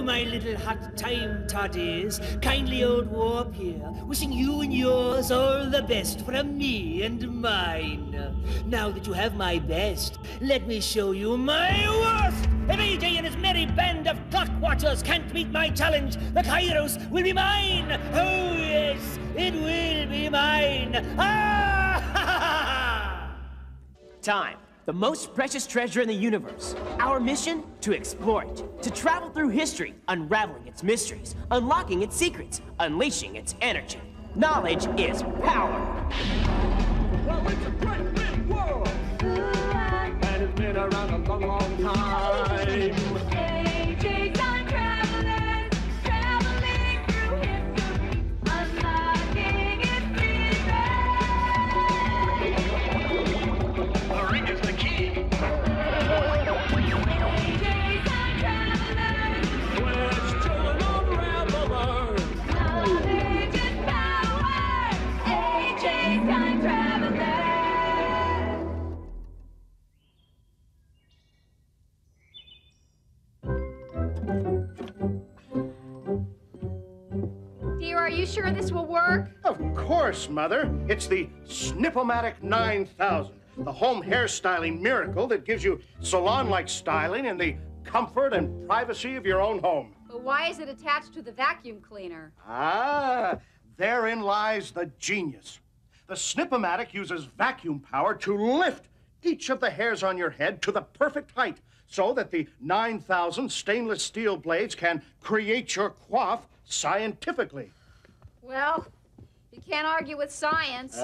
Hello, my little hot time toddies. Kindly old Warp here, wishing you and yours all the best from me and mine. Now that you have my best, let me show you my worst. If AJ and his merry band of clockwatchers can't meet my challenge, the Kairos will be mine. Oh, yes, it will be mine. Ah! Ha, ha, ha. Time. The most precious treasure in the universe. Our mission? To explore it. To travel through history, unraveling its mysteries, unlocking its secrets, unleashing its energy. Knowledge is power. Well, it's a great big world. And it's been around a long, long time. AJ Time Travelers, traveling through history, unlocking its secrets. The ring is the key. AJ Time Travelers, We're children of revelers. knowledge is power. AJ Time Travelers. Dear, are you sure this will work? Of course, Mother. It's the Snipomatic 9000, the home hairstyling miracle that gives you salon-like styling in the comfort and privacy of your own home. But why is it attached to the vacuum cleaner? Ah, therein lies the genius. The Snipomatic uses vacuum power to lift each of the hairs on your head to the perfect height so that the 9,000 stainless steel blades can create your coif scientifically. Well, you can't argue with science.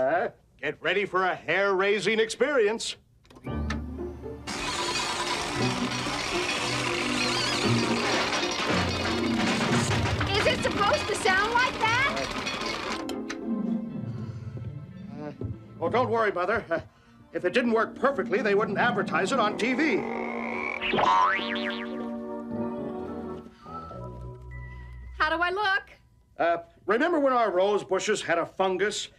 Get ready for a hair-raising experience. Is it supposed to sound like that? Oh, don't worry, Mother. If it didn't work perfectly, they wouldn't advertise it on TV. How do I look? Remember when our rose bushes had a fungus?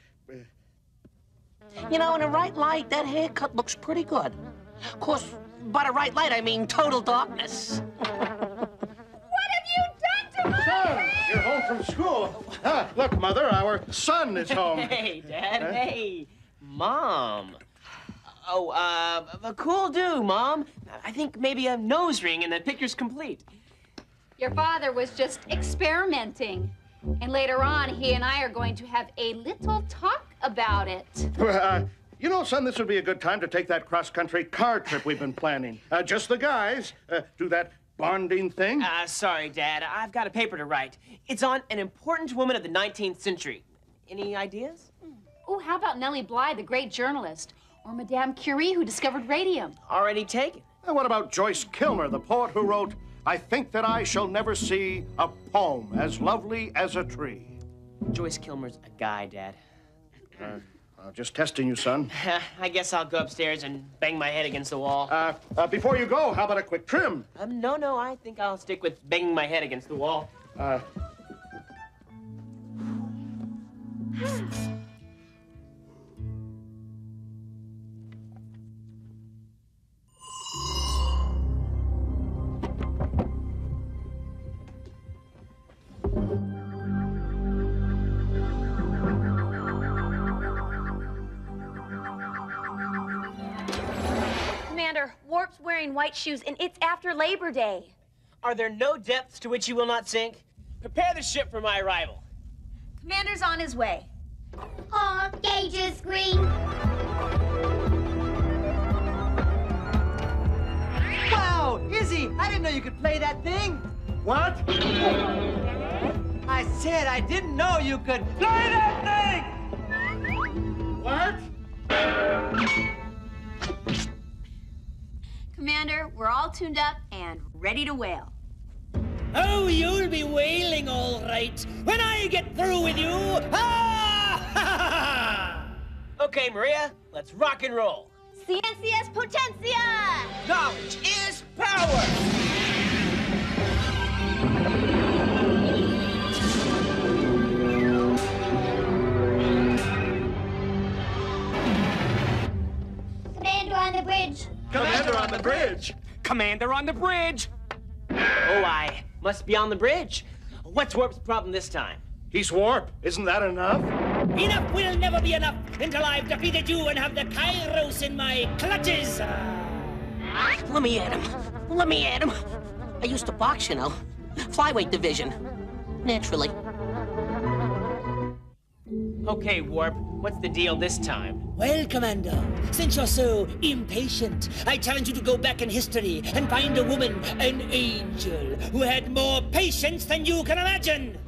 You know, in a right light, that haircut looks pretty good. Of course, by the right light, I mean total darkness. What have you done to my Son, you're home from school. Look, Mother, our son is home. Hey, Dad. Hey. Mom. Oh, a cool do, Mom. I think maybe a nose ring and the picture's complete. Your father was just experimenting. And later on, he and I are going to have a little talk about it. You know, son, this would be a good time to take that cross-country car trip we've been planning. Just the guys. Do that bonding thing. Sorry, Dad. I've got a paper to write. It's on an important woman of the 19th century. Any ideas? Oh, how about Nellie Bly, the great journalist? Or Madame Curie, who discovered radium? Already taken. What about Joyce Kilmer, the poet who wrote, "I think that I shall never see a poem as lovely as a tree"? Joyce Kilmer's a guy, Dad. Just testing you, son. I guess I'll go upstairs and bang my head against the wall. Before you go, how about a quick trim? No, I think I'll stick with banging my head against the wall. Commander, Warp's wearing white shoes, and it's after Labor Day. Are there no depths to which you will not sink? Prepare the ship for my arrival. Commander's on his way. All gauges green. Wow, Izzy, I didn't know you could play that thing. What? I said I didn't know you could play that thing. What? Commander, we're all tuned up and ready to whale. Oh, you'll be wailing all right when I get through with you. Ah! Ha, ha, ha. Okay, Maria, let's rock and roll. Ciencias Potencia! Knowledge is power! Commander on the bridge. Commander on the bridge. Commander on the bridge! Oh, I. Must be on the bridge. What's Warp's problem this time? He's Warp. Isn't that enough? Enough will never be enough until I've defeated you and have the Kairos in my clutches. Let me at him. Let me at him. I used to box, you know. Flyweight division. Naturally. Okay, Warp, what's the deal this time? Well, Commander, since you're so impatient, I challenge you to go back in history and find a woman, an angel, who had more patience than you can imagine.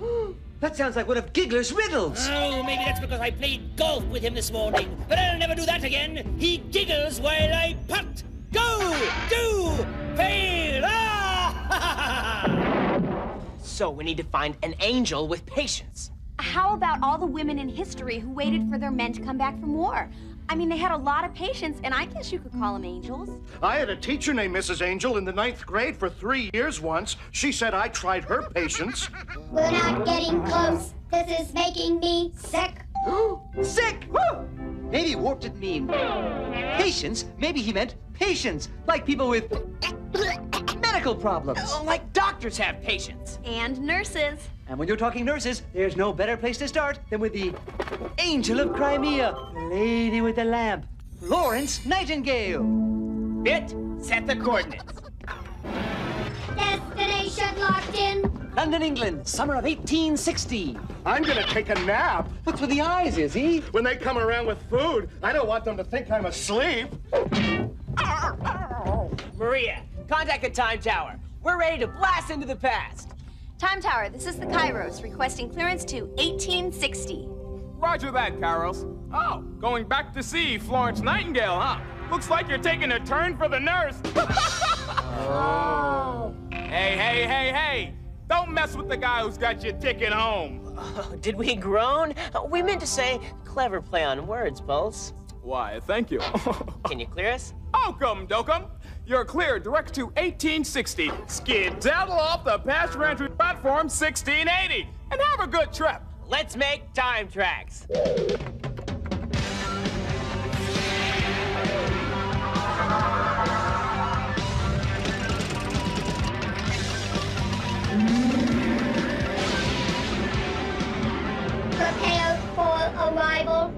That sounds like one of Giggler's riddles. Oh, maybe that's because I played golf with him this morning. But I'll never do that again. He giggles while I putt. Go! Do! Fail! Ah! So we need to find an angel with patience. How about all the women in history who waited for their men to come back from war? I mean, they had a lot of patience, and I guess you could call them angels. I had a teacher named Mrs. Angel in the 9th grade for 3 years once. She said I tried her patience. We're not getting close. This is making me sick. Sick! Woo! Maybe Warp didn't mean patience. Maybe he meant patience, like people with medical problems. Like doctors have patience. And nurses. And when you're talking nurses, there's no better place to start than with the Angel of Crimea, the Lady with the Lamp, Florence Nightingale. Bit, set the coordinates. Destination locked in. London, England, summer of 1860. I'm gonna take a nap. What's with the eyes, Izzy? When they come around with food, I don't want them to think I'm asleep. Maria, contact the time tower. We're ready to blast into the past. Time Tower, this is the Kairos, requesting clearance to 1860. Roger that, Kairos. Oh, going back to see Florence Nightingale, huh? Looks like you're taking a turn for the nurse. Oh. Hey. Don't mess with the guy who's got your ticket home. Did we groan? We meant to say clever play on words, Pulse. Why, thank you. Can you clear us? Oakum dokum. You're clear direct to 1860. Skedaddle off the passenger entry platform 1680. And have a good trip. Let's make time tracks. Prepare for arrival.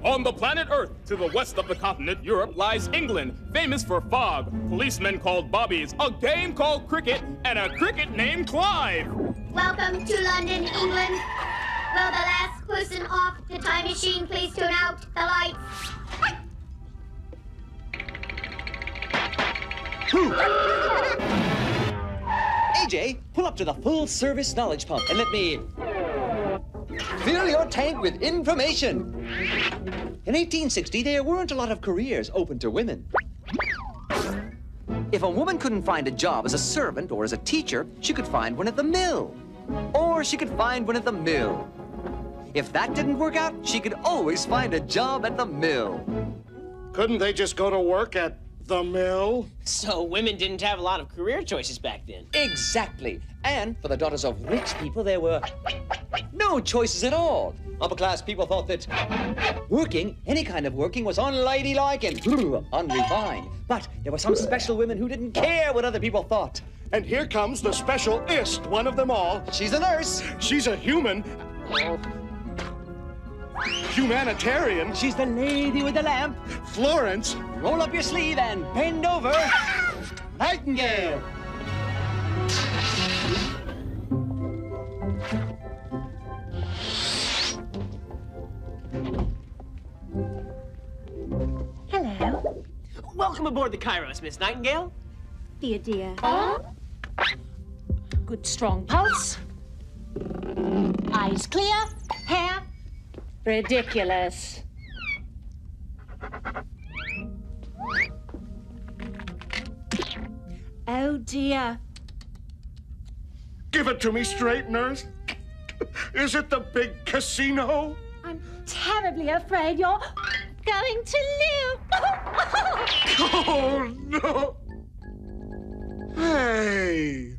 On the planet Earth, to the west of the continent, Europe, lies England, famous for fog, policemen called bobbies, a game called cricket, and a cricket named Clive. Welcome to London, England. Will the last person off the time machine please tune out the lights? AJ, pull up to the full-service knowledge pump and let me fill your tank with information. In 1860, there weren't a lot of careers open to women. If a woman couldn't find a job as a servant or as a teacher, she could find one at the mill. Or she could find one at the mill. If that didn't work out, she could always find a job at the mill. Couldn't they just go to work at the mill? So women didn't have a lot of career choices back then. Exactly. And for the daughters of rich people, there were no choices at all. Upper-class people thought that working, any kind of working, was unladylike and unrefined. But there were some special women who didn't care what other people thought. And here comes the special-ist one of them all. She's a nurse. She's a human. Humanitarian. She's the lady with the lamp. Florence. Roll up your sleeve and bend over. Nightingale. Hello. Welcome aboard the Kairos, Miss Nightingale. Dear. Good strong pulse. Eyes clear. Hair ridiculous. Oh dear. Give it to me straight, nurse. Is it the big casino? I'm terribly afraid you're going to live. Oh, no. Hey.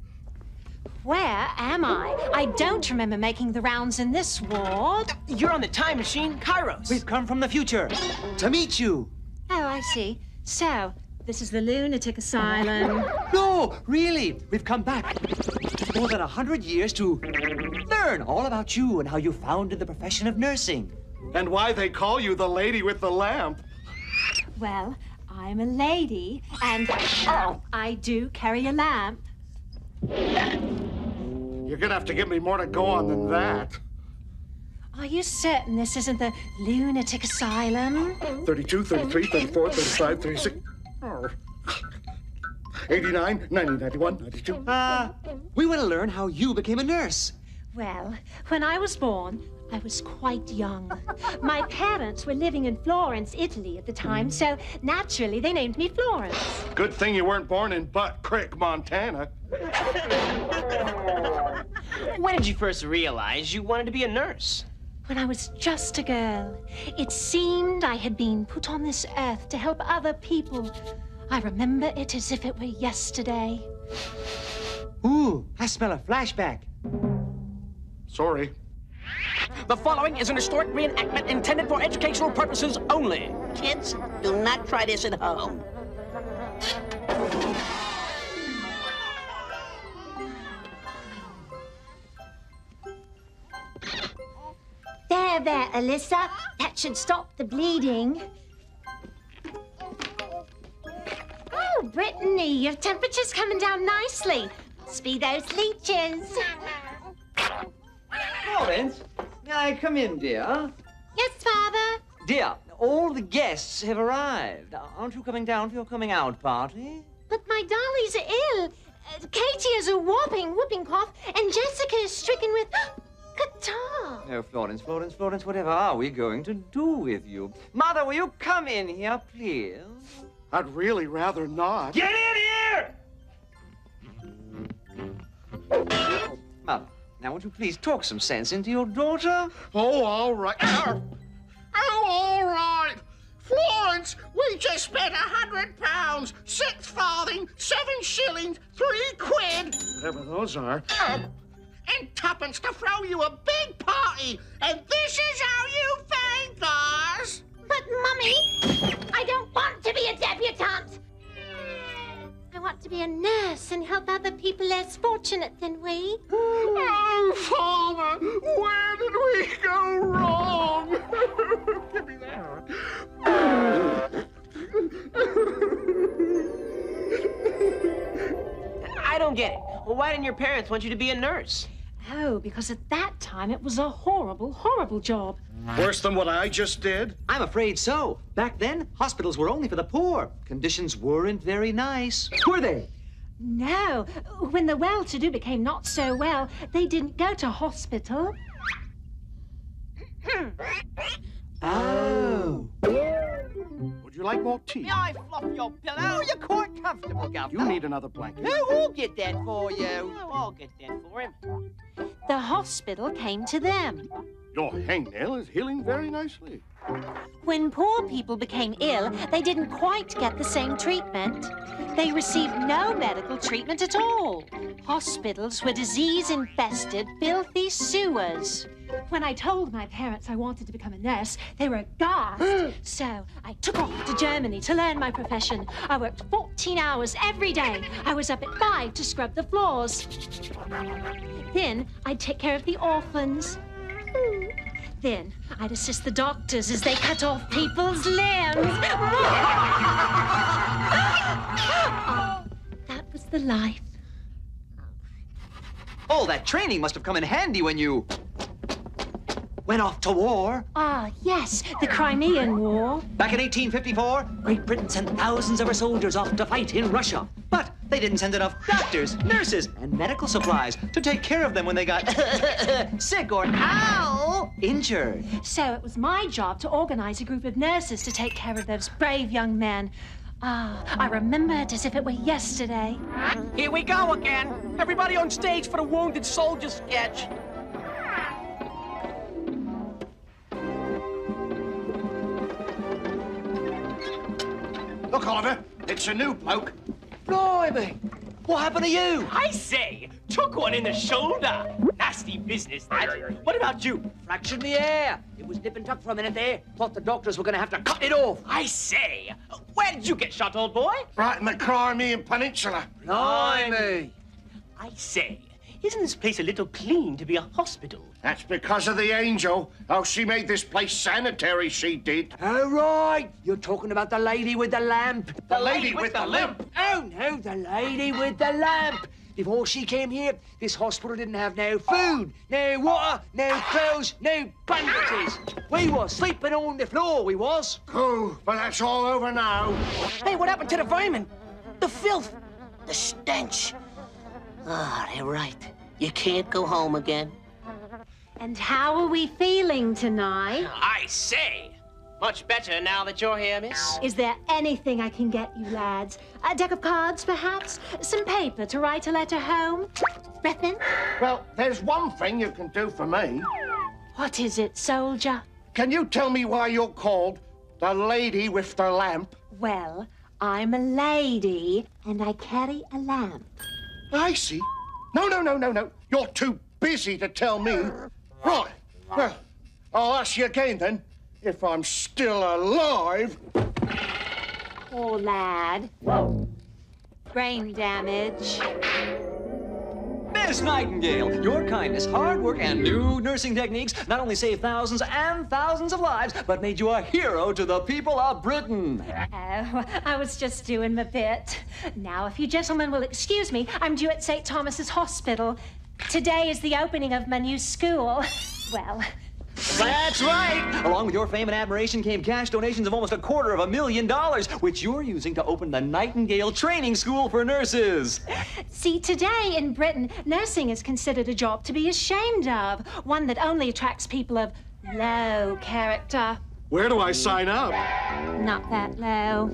Where am I? I don't remember making the rounds in this ward. You're on the time machine, Kairos. We've come from the future to meet you. Oh, I see. So, this is the lunatic asylum. No, really, we've come back more than 100 years to learn all about you and how you founded the profession of nursing. And why they call you the lady with the lamp. Well, I'm a lady, and I do carry a lamp. You're gonna have to give me more to go on than that. Are you certain this isn't the lunatic asylum? 32, 33, 34, 35, 36. Oh. 89, 90, 91, 92. We want to learn how you became a nurse. Well, when I was born, I was quite young. My parents were living in Florence, Italy at the time, so naturally they named me Florence. Good thing you weren't born in Butt Creek, Montana. When did you first realize you wanted to be a nurse? When I was just a girl, it seemed I had been put on this earth to help other people. I remember it as if it were yesterday. Ooh, I smell a flashback. Sorry. The following is an historic reenactment intended for educational purposes only. Kids, do not try this at home. There, Alyssa. That should stop the bleeding. Oh, Brittany, your temperature's coming down nicely. Must be those leeches. Florence, may I come in, dear? Yes, Father. Dear, all the guests have arrived. Aren't you coming down for your coming out party? But my dollies are ill. Katie has a whooping cough, and Jessica is stricken with catarrh. Oh, Florence, whatever are we going to do with you? Mother, will you come in here, please? I'd really rather not. Get in here! Mother, now won't you please talk some sense into your daughter? Oh, all right. Oh, all right. Florence, we just spent £100, 6 farthing, 7 shillings, 3 quid. Whatever those are. And tuppence to throw you a big party. And this is how you thank us. But, Mummy, I don't want to be a debutante. I want to be a nurse and help other people less fortunate than we. Oh, Father, where did we go wrong? Give me that. I don't get it. Well, why didn't your parents want you to be a nurse? Oh, because at that time it was a horrible, horrible job. Worse than what I just did? I'm afraid so. Back then, hospitals were only for the poor. Conditions weren't very nice. Were they? No. When the well-to-do became not so well, they didn't go to hospital. Oh. Would you like more tea? May I fluff your pillow? Oh, you're quite comfortable, Governor. You need another blanket. Oh, we'll get that for you. Oh, I'll get that for him. The hospital came to them. Your hangnail is healing very nicely. When poor people became ill, they didn't quite get the same treatment. They received no medical treatment at all. Hospitals were disease-infested, filthy sewers. When I told my parents I wanted to become a nurse, they were aghast. So I took off to Germany to learn my profession. I worked 14 hours every day. I was up at 5 to scrub the floors. Then I'd take care of the orphans. Then I'd assist the doctors as they cut off people's limbs. That was the life. All that training must have come in handy when you went off to war. Ah, yes, the Crimean War. Back in 1854, Great Britain sent thousands of her soldiers off to fight in Russia. But they didn't send enough doctors, nurses, and medical supplies to take care of them when they got sick or injured. So it was my job to organize a group of nurses to take care of those brave young men. Ah, I remember it as if it were yesterday. Here we go again. Everybody on stage for the Wounded Soldier sketch. Look, Oliver, it's a new bloke. Blimey! What happened to you? I say, took one in the shoulder. Nasty business, that. What about you? Fractured the air. It was nip and tuck for a minute there. Thought the doctors were going to have to cut it off. I say, where did you get shot, old boy? Right in the Crimean Peninsula. Blimey! I say, Isn't this place a little clean to be a hospital? That's because of the angel. Oh, she made this place sanitary, she did. All right. You're talking about the lady with the lamp. The lady with the limp. Oh, no, the lady with the lamp. Before she came here, this hospital didn't have no food, no water, no clothes, no bandages. We was sleeping on the floor, we was. Oh, but that's all over now. Hey, what happened to the vermin? The filth, the stench. Ah, they're right. You can't go home again. And how are we feeling tonight? I say! Much better now that you're here, miss. Is there anything I can get you, lads? A deck of cards, perhaps? Some paper to write a letter home? Breathman? Well, there's one thing you can do for me. What is it, soldier? Can you tell me why you're called the lady with the lamp? Well, I'm a lady, and I carry a lamp. I see. No. You're too busy to tell me. Right. Well, I'll ask you again, then. If I'm still alive. Poor lad. Brain damage. Miss Nightingale, your kindness, hard work, and new nursing techniques not only saved thousands and thousands of lives, but made you a hero to the people of Britain. Oh, I was just doing my bit. Now, if you gentlemen will excuse me, I'm due at St. Thomas's Hospital. Today is the opening of my new school. Well... That's right! Along with your fame and admiration came cash donations of almost $250,000, which you're using to open the Nightingale Training School for Nurses. See, today in Britain, nursing is considered a job to be ashamed of, one that only attracts people of low character. Where do I sign up? Not that low.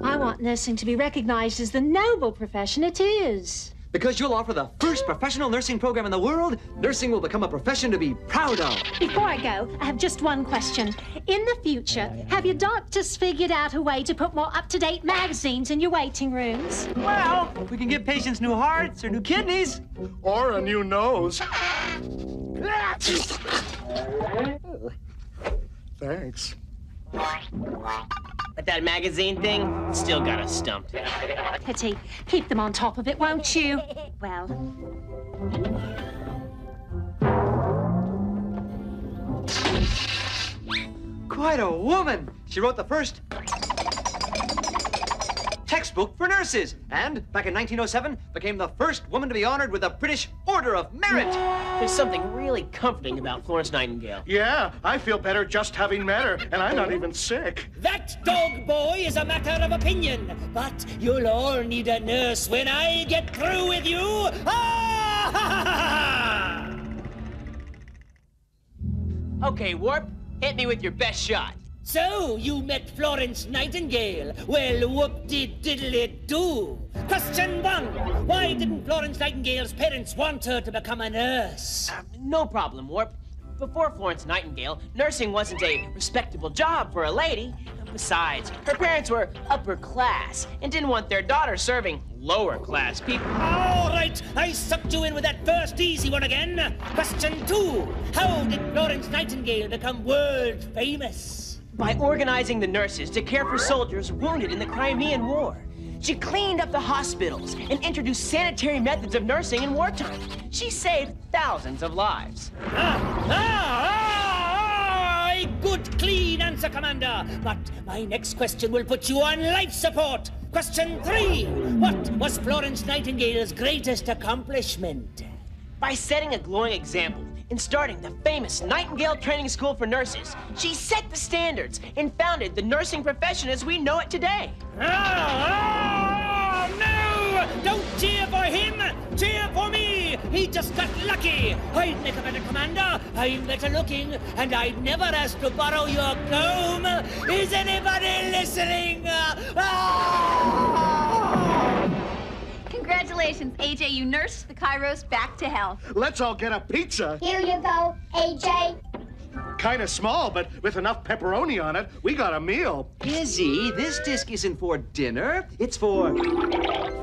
I want nursing to be recognized as the noble profession it is. Because you'll offer the first professional nursing program in the world, nursing will become a profession to be proud of. Before I go, I have just one question. In the future, have your doctors figured out a way to put more up-to-date magazines in your waiting rooms? Well, we can give patients new hearts or new kidneys. Or a new nose. Thanks. But that magazine thing still got us stumped. Pity. Keep them on top of it, won't you? Well... Quite a woman! She wrote the first textbook for nurses, and back in 1907 became the first woman to be honored with the British Order of Merit. There's something really comforting about Florence Nightingale. Yeah, I feel better just having met her, and I'm not even sick. That dog boy is a matter of opinion, but you'll all need a nurse when I get through with you. Ah! Ha, ha, ha, ha! Okay, Warp, hit me with your best shot. So, you met Florence Nightingale. Well, whoop-de-diddle-it-do. Question 1. Why didn't Florence Nightingale's parents want her to become a nurse? No problem, Warp. Before Florence Nightingale, nursing wasn't a respectable job for a lady. Besides, her parents were upper class and didn't want their daughter serving lower class people. All right, I sucked you in with that first easy one again. Question 2. How did Florence Nightingale become world famous? By organizing the nurses to care for soldiers wounded in the Crimean War. She cleaned up the hospitals and introduced sanitary methods of nursing in wartime. She saved thousands of lives. A good, clean answer, Commander. But my next question will put you on life support. Question 3. What was Florence Nightingale's greatest accomplishment? By setting a glowing example and starting the famous Nightingale Training School for Nurses, she set the standards and founded the nursing profession as we know it today. Oh, no! Don't cheer for him! Cheer for me! He just got lucky! I'd make a better commander, I'm better looking, and I'd never ask to borrow your comb! Is anybody listening? Congratulations, AJ, you nursed the Kairos back to health. Let's all get a pizza. Here you go, AJ. Kind of small, but with enough pepperoni on it, we got a meal. Izzy, this disc isn't for dinner. It's for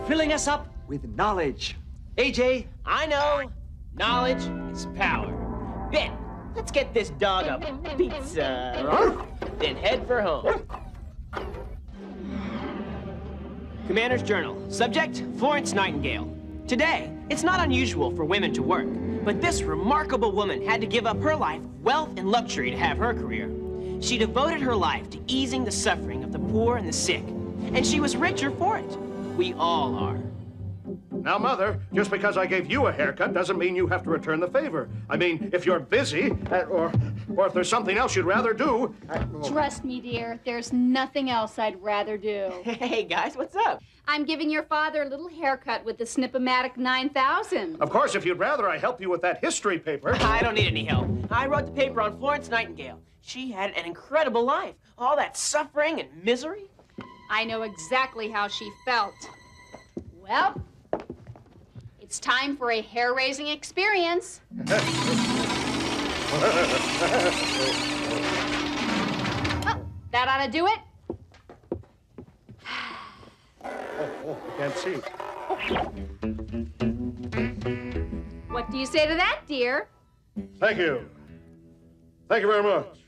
filling us up with knowledge. AJ? I know. Knowledge is power. Ben, let's get this dog a pizza. Then head for home. Commander's Journal. Subject, Florence Nightingale. Today, it's not unusual for women to work, but this remarkable woman had to give up her life, wealth, and luxury to have her career. She devoted her life to easing the suffering of the poor and the sick, and she was richer for it. We all are. Now, Mother, just because I gave you a haircut doesn't mean you have to return the favor. I mean, if you're busy, or if there's something else you'd rather do... Trust me, dear, there's nothing else I'd rather do. Hey, guys, what's up? I'm giving your father a little haircut with the Snip-O-Matic 9000. Of course, if you'd rather I help you with that history paper... I don't need any help. I wrote the paper on Florence Nightingale. She had an incredible life. All that suffering and misery. I know exactly how she felt. Well, it's time for a hair-raising experience. Oh, that ought to do it. I can't see. What do you say to that, dear? Thank you. Thank you very much.